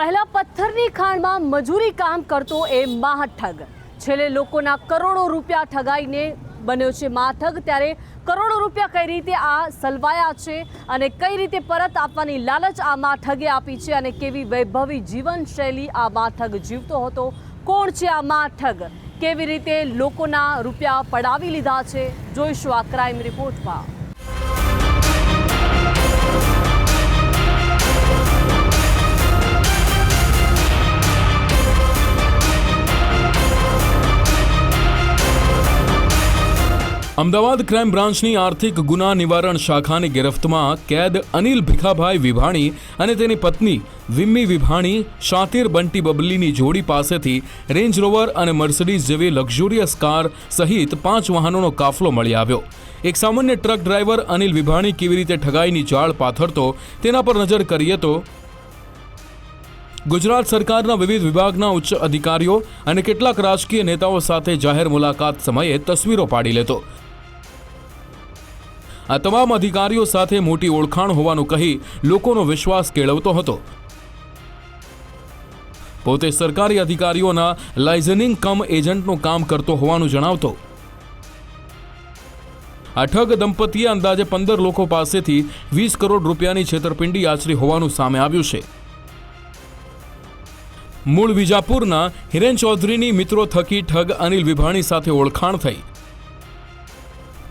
પહેલા પથ્થરની ખાણમાં મજૂરી કામ કરતો એ મહાઠગ છેલ્લે લોકોના કરોડો રૂપિયા ઠગાઈને બન્યો છે મહાઠગ। ત્યારે કરોડો રૂપિયા કઈ રીતે આ સલવાયા છે અને કઈ રીતે પરત આપવાની લાલચ આ મહાઠગે આપી છે અને કેવી વૈભવી જીવનશૈલી આ મહાઠગ જીવતો હતો, કોણ છે આ મહાઠગ, કેવી રીતે લોકોના રૂપિયા પડાવી લીધા છે, જોઈશું આ ક્રાઇમ રિપોર્ટમાં। અમદાવાદ ક્રાઇમ બ્રાન્ચની આર્થિક ગુના નિવારણ શાખાની ગિરફ્તમાં કેદ અનિલ ભીખાભાઈ વિભાણી અને તેની પત્ની વિમ્મી વિભાણી શાતિર બંટી બબલીની જોડી પાસેથી રેન્જ રોવર અને મર્સિડીઝ જેવી લક્ઝુરિયસ કાર સહિત 5 વાહનોનો કાફલો મળી આવ્યો। એક સામાન્ય ટ્રક ડ્રાઈવર અનિલ વિભાણી કેવી રીતે ઠગાઈની જાળ પાથરતો તેના પર નજર કરીએ તો ગુજરાત સરકારના વિવિધ વિભાગના ઉચ્ચ અધિકારીઓ અને કેટલાક રાજકીય નેતાઓ સાથે જાહેર મુલાકાત સમયે તસવીરો પાડી લેતો। આ તમામ અધિકારીઓ સાથે મોટી ઓળખાણ હોવાનું કહી લોકોનો વિશ્વાસ કેળવતો હતો। પોતે સરકારી અધિકારીઓના લાઇઝનિંગ કમ એજન્ટનું કામ કરતો હોવાનું જણાવતો। આ ઠગ દંપતીએ અંદાજે 15 લોકો પાસેથી 20 કરોડ રૂપિયાની છેતરપિંડી આચરી હોવાનું સામે આવ્યું છે। મૂળ વિજાપુરના હિરેન ચૌધરીની મિત્રો થકી ઠગ અનિલ વિભાણી સાથે ઓળખાણ થઈ।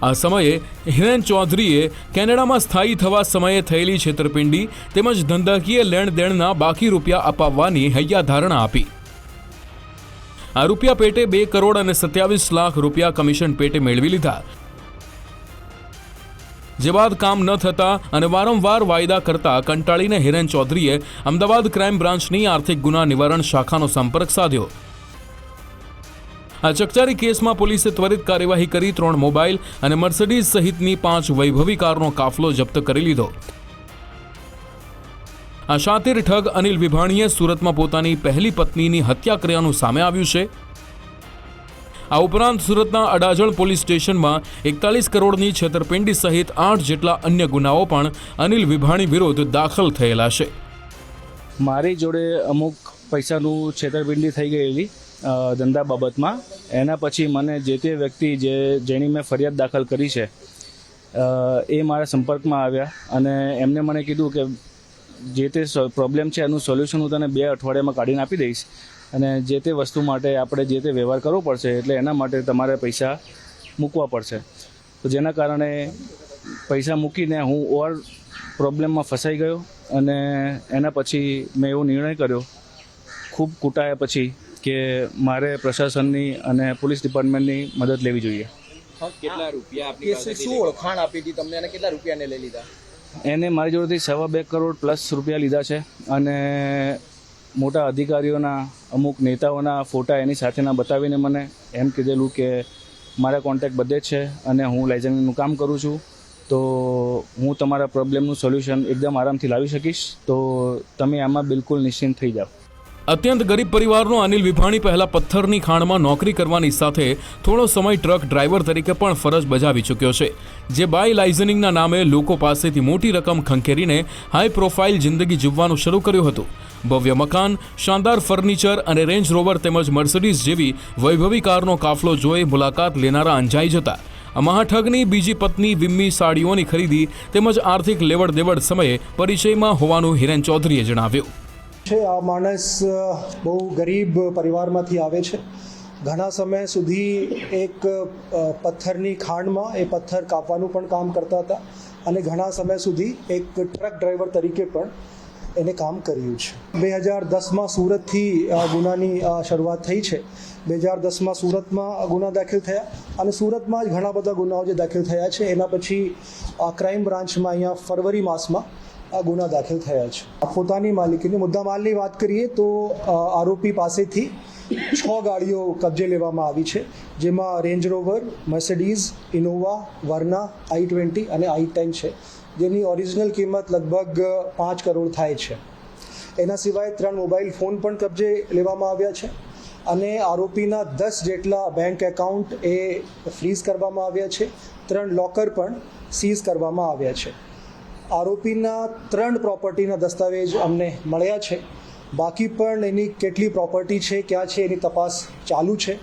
આ સમયે હિરેન ચૌધરીએ કેનેડામાં સ્થાયી થવા સમયે થયેલી છેતરપિંડી તેમજ ધંધાકીય લેણદેણના બાકી રૂપિયા અપાવવાની હૈયાધારણા આપી। આ રૂપિયા પેટે 2 કરોડ અને 27 લાખ રૂપિયા કમિશન પેટે મેળવી લીધા। જે બાદ કામ ન થતા અને વારંવાર વાયદા કરતા કંટાળીને હિરેન ચૌધરીએ અમદાવાદ ક્રાઇમ બ્રાન્ચની આર્થિક ગુના નિવારણ શાખાનો સંપર્ક સાધ્યો। આ ચકચારી કેસમાં પોલીસે ત્વરિત કાર્યવાહી કરી 3 મોબાઈલ અને મર્સિડીઝ સહિતની 5 વૈભવી કારનો કાફલો જપ્ત કરી લીધો। આ શાતિર ઠગ અનિલ વિભાણીએ સુરતમાં પોતાની પહેલી પત્નીની હત્યા કર્યાનું સામે આવ્યું છે। આ ઉપરાંત સુરતના અડાજણ પોલીસ સ્ટેશનમાં 41 કરોડની છેતરપિંડી સહિત 8 જેટલા અન્ય ગુનાઓ પણ અનિલ વિભાણી વિરુદ્ધ દાખલ થયેલા છે। મારી જોડે અમુક પૈસાનું છેતરપિંડી થઈ ગયેલી ધંધા બાબતમાં, એના પછી મને જે તે વ્યક્તિ જેની મેં ફરિયાદ દાખલ કરી છે એ મારા સંપર્કમાં આવ્યા અને એમને મને કીધું કે જે તે પ્રોબ્લેમ છે એનું સોલ્યુશન હું તને 2 અઠવાડિયામાં કાઢીને આપી દઈશ અને જે તે વસ્તુ માટે આપણે જે તે વ્યવહાર કરવો પડશે, એટલે એના માટે તમારે પૈસા મૂકવા પડશે। તો જેના કારણે પૈસા મૂકીને હું ઓર પ્રોબ્લેમમાં ફસાઈ ગયો અને એના પછી મેં એવો નિર્ણય કર્યો ખૂબ કૂટાયા પછી કે મારે પ્રશાસનની અને પોલીસ ડિપાર્ટમેન્ટની મદદ લેવી જોઈએ। કેટલા રૂપિયા આપની પાસે શું ઓળખાણ આપી હતી તમને અને કેટલા રૂપિયાને લઈ લીધા? એને મારી જોડેથી 2.25 કરોડ પ્લસ રૂપિયા લીધા છે અને મોટા અધિકારીઓના અમુક નેતાઓના ફોટા એની સાથેના બતાવીને મને એમ કીધેલું કે મારા કોન્ટેક્ટ બધે જ છે અને હું લાઇઝનિંગનું કામ કરું છું, તો હું તમારા પ્રોબ્લેમનું સોલ્યુશન એકદમ આરામથી લાવી શકીશ, તો તમે આમાં બિલકુલ નિશ્ચિંત થઈ જાઓ। અત્યંત ગરીબ પરિવારનો અનિલ વિભાણી પહેલા પથ્થરની ખાણમાં નોકરી કરવાની સાથે થોડો સમય ટ્રક ડ્રાઈવર તરીકે પણ ફરજ બજાવી ચૂક્યો છે, જે બાય લાઇઝનિંગના નામે લોકો પાસેથી મોટી રકમ ખંખેરીને હાઈ પ્રોફાઇલ જિંદગી જીવવાનું શરૂ કર્યું હતું। ભવ્ય મકાન, શાનદાર ફર્નિચર અને રેન્જ રોવર તેમજ મર્સિડીઝ જેવી વૈભવી કારનો કાફલો જોઈ મુલાકાત લેનારા અંજાઈ જતા। આ મહાઠગની બીજી પત્ની વિમ્મી સાડીઓની ખરીદી તેમજ આર્થિક લેવડ દેવડ સમયે પરિચયમાં હોવાનું હિરેન ચૌધરીએ જણાવ્યું છે। આ માણસ બહુ ગરીબ પરિવારમાંથી આવે છે। ઘણા સમય સુધી એક પથ્થરની ખાણમાં એ પથ્થર કાપવાનું પણ કામ કરતા હતા અને ઘણા સમય સુધી એક ટ્રક ડ્રાઈવર તરીકે પણ એને કામ કર્યું છે। 2010માં સુરતથી આ ગુનાની શરૂઆત થઈ છે। 2010માં સુરતમાં ગુના દાખલ થયા અને સુરતમાં જ ઘણા બધા ગુનાઓ જે દાખલ થયા છે, એના પછી આ ક્રાઇમ બ્રાન્ચમાં અહીંયા ફરવરી માસમાં આ ગુના દાખલ થયા છે। પોતાની માલિકીની મુદ્દામાલની વાત કરીએ તો આરોપી પાસેથી 6 ગાડીઓ કબજે લેવામાં આવી છે, જેમાં રેન્જ રોવર, મર્સિડીઝ, ઇનોવા, વર્ના, i20 અને i10 છે, જેની ઓરિજિનલ કિંમત લગભગ 5 કરોડ થાય છે। એના સિવાય 3 મોબાઈલ ફોન પણ કબજે લેવામાં આવ્યા છે અને આરોપીના 10 જેટલા બેંક એકાઉન્ટ એ ફ્રીઝ કરવામાં આવ્યા છે। 3 લોકર પણ સીઝ કરવામાં આવ્યા છે। આરોપીના 3 પ્રોપર્ટીના દસ્તાવેજ અમને મળ્યા છે બાકી પણ એની કેટલી પ્રોપર્ટી છે, ક્યાં છે, એની તપાસ ચાલુ છે.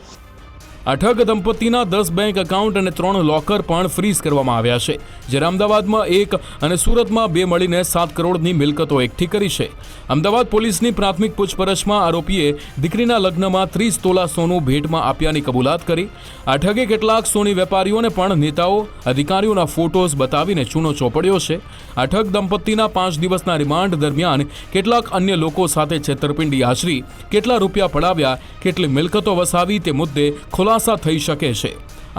આ ઠગ દંપતીના 10 બેંક એકાઉન્ટ અને 3 લોકર પણ ફ્રીઝ કરવામાં આવ્યા છે. જ્યારે અમદાવાદમાં 1 અને સુરતમાં 2 મળીને 7 કરોડની મિલકતો એકઠી કરી છે. અમદાવાદ પોલીસની પ્રાથમિક પૂછપરછમાં આરોપીએ દીકરીના લગ્નમાં 30 તોલા સોનું ભેટમાં આપ્યાની કબૂલાત કરી. આ ઠગે કેટલાક સોની વેપારીઓને પણ નેતાઓ અધિકારીઓના ફોટોઝ બતાવીને ચૂનો ચોપડ્યો છે. આ ઠગ દંપતીના 5 દિવસના રિમાન્ડ દરમિયાન કેટલાક અન્ય લોકો સાથે છેતરપિંડી આચરી કેટલા રૂપિયા પડાવ્યા, કેટલી મિલકતો વસાવી તે મુદ્દે ખુલાસા થઈ શકે છે.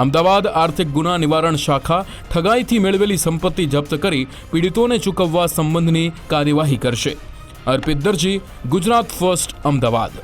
અમદાવાદ આર્થિક ગુના નિવારણ શાખા ઠગાઈથી મેળવેલી સંપત્તિ જપ્ત કરી પીડિતોને ચૂકવવા સંબંધની કાર્યવાહી કરશે. અર્પિત દરજી, ગુજરાત ફર્સ્ટ, અમદાવાદ.